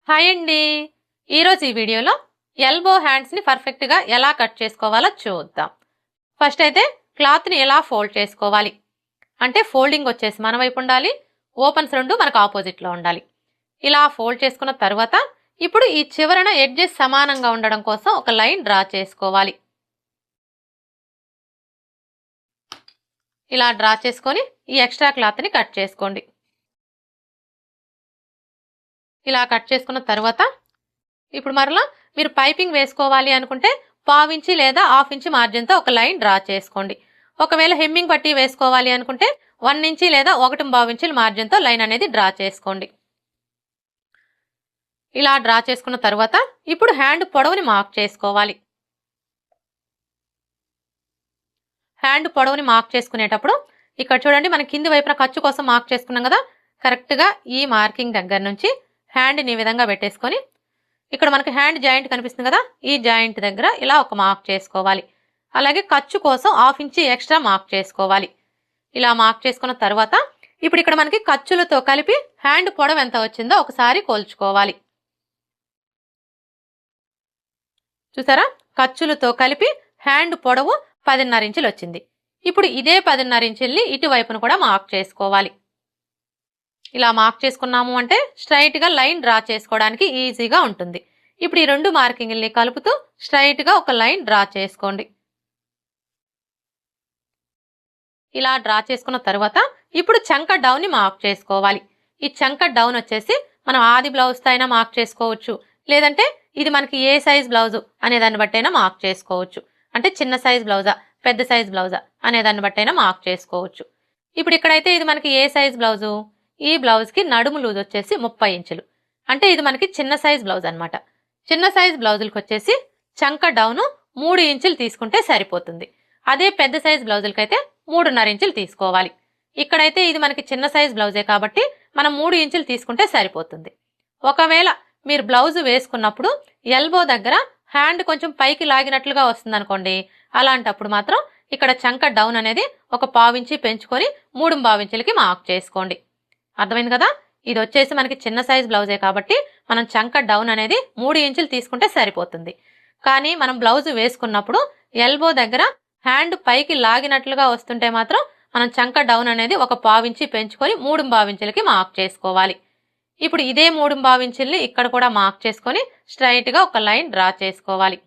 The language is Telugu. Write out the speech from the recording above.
హాయ్ అండి. ఈరోజు ఈ వీడియోలో ఎల్బో హ్యాండ్స్ని పర్ఫెక్ట్గా ఎలా కట్ చేసుకోవాలో చూద్దాం. ఫస్ట్ అయితే క్లాత్ని ఎలా ఫోల్డ్ చేసుకోవాలి అంటే ఫోల్డింగ్ వచ్చేసి మన వైపు ఉండాలి, ఓపెన్స్ రెండు మనకు ఆపోజిట్లో ఉండాలి. ఇలా ఫోల్డ్ చేసుకున్న తర్వాత ఇప్పుడు ఈ చివరన ఎడ్జెస్ సమానంగా ఉండడం కోసం ఒక లైన్ డ్రా చేసుకోవాలి. ఇలా డ్రా చేసుకొని ఈ ఎక్స్ట్రా క్లాత్ని కట్ చేసుకోండి. ఇలా కట్ చేసుకున్న తర్వాత ఇప్పుడు మరలా మీరు పైపింగ్ వేసుకోవాలి అనుకుంటే 1/2 ఇంచి లేదా 1/2 ఇంచి మార్జిన్తో ఒక లైన్ డ్రా చేసుకోండి. ఒకవేళ హెమ్మింగ్ పట్టీ వేసుకోవాలి అనుకుంటే 1 ఇంచి లేదా 1.5 ఇంచుల మార్జిన్తో లైన్ అనేది డ్రా చేసుకోండి. ఇలా డ్రా చేసుకున్న తర్వాత ఇప్పుడు హ్యాండ్ పొడవుని మార్క్ చేసుకోవాలి. హ్యాండ్ పొడవుని మార్క్ చేసుకునేటప్పుడు ఇక్కడ చూడండి, మన కింది వైపున ఖర్చు కోసం మార్క్ చేసుకున్నాం కదా, కరెక్ట్గా ఈ మార్కింగ్ దగ్గర నుంచి హ్యాండ్ని ఈ విధంగా పెట్టేసుకొని ఇక్కడ మనకి హ్యాండ్ జాయింట్ కనిపిస్తుంది కదా, ఈ జాయింట్ దగ్గర ఇలా ఒక మార్క్ చేసుకోవాలి. అలాగే ఖర్చు కోసం 1/2 ఇంచి ఎక్స్ట్రా మార్క్ చేసుకోవాలి. ఇలా మార్క్ చేసుకున్న తర్వాత ఇప్పుడు ఇక్కడ మనకి ఖర్చులతో కలిపి హ్యాండ్ పొడవు ఎంత వచ్చిందో ఒకసారి కొలుచుకోవాలి. చూసారా, ఖర్చులతో కలిపి హ్యాండ్ పొడవు 10.5 ఇంచులు వచ్చింది. ఇప్పుడు ఇదే 10.5 ఇంచుల్ని ఇటువైపును కూడా మార్క్ చేసుకోవాలి. ఇలా మార్క్ చేసుకున్నాము అంటే స్ట్రైట్గా లైన్ డ్రా చేసుకోవడానికి ఈజీగా ఉంటుంది. ఇప్పుడు ఈ రెండు మార్కింగ్ని కలుపుతూ స్ట్రైట్గా ఒక లైన్ డ్రా చేసుకోండి. ఇలా డ్రా చేసుకున్న తర్వాత ఇప్పుడు చంక డౌన్ని మార్క్ చేసుకోవాలి. ఈ చంక డౌన్ వచ్చేసి మనం ఆది బ్లౌజ్తో అయినా మార్క్ చేసుకోవచ్చు, లేదంటే ఇది మనకి ఏ సైజ్ బ్లౌజు అనే దాన్ని బట్టైనా మార్క్ చేసుకోవచ్చు. అంటే చిన్న సైజ్ బ్లౌజా పెద్ద సైజ్ బ్లౌజా అనే దాన్ని బట్టైనా మార్క్ చేసుకోవచ్చు. ఇప్పుడు ఇక్కడైతే ఇది మనకి ఏ సైజ్ బ్లౌజు, ఈ బ్లౌజ్కి నడుము లూజ్ వచ్చేసి 30 ఇంచులు. అంటే ఇది మనకి చిన్న సైజ్ బ్లౌజ్ అనమాట. చిన్న సైజ్ బ్లౌజులకు వచ్చేసి చంక డౌను 3 ఇంచులు తీసుకుంటే సరిపోతుంది. అదే పెద్ద సైజ్ బ్లౌజులకైతే 3.5 ఇంచులు తీసుకోవాలి. ఇక్కడైతే ఇది మనకి చిన్న సైజ్ బ్లౌజే కాబట్టి మనం 3 ఇంచులు తీసుకుంటే సరిపోతుంది. ఒకవేళ మీరు బ్లౌజ్ వేసుకున్నప్పుడు ఎల్బో దగ్గర హ్యాండ్ కొంచెం పైకి లాగినట్లుగా వస్తుంది అనుకోండి, అలాంటప్పుడు మాత్రం ఇక్కడ చంక డౌన్ అనేది ఒక 1/2 ఇంచి పెంచుకొని 3.5 ఇంచులకి మార్క్ చేసుకోండి. అర్థమైంది కదా. ఇది వచ్చేసి మనకి చిన్న సైజ్ బ్లౌజే కాబట్టి మనం చంక డౌన్ అనేది 3 ఇంచులు తీసుకుంటే సరిపోతుంది. కానీ మనం బ్లౌజ్ వేసుకున్నప్పుడు ఎల్బో దగ్గర హ్యాండ్ పైకి లాగినట్లుగా వస్తుంటే మాత్రం మనం చంక డౌన్ అనేది ఒక 1/2 ఇంచి పెంచుకొని 3.5 ఇంచులకి మార్క్ చేసుకోవాలి. ఇప్పుడు ఇదే 3.5 ఇంచుల్ని ఇక్కడ కూడా మార్క్ చేసుకొని స్ట్రైట్గా ఒక లైన్ డ్రా చేసుకోవాలి.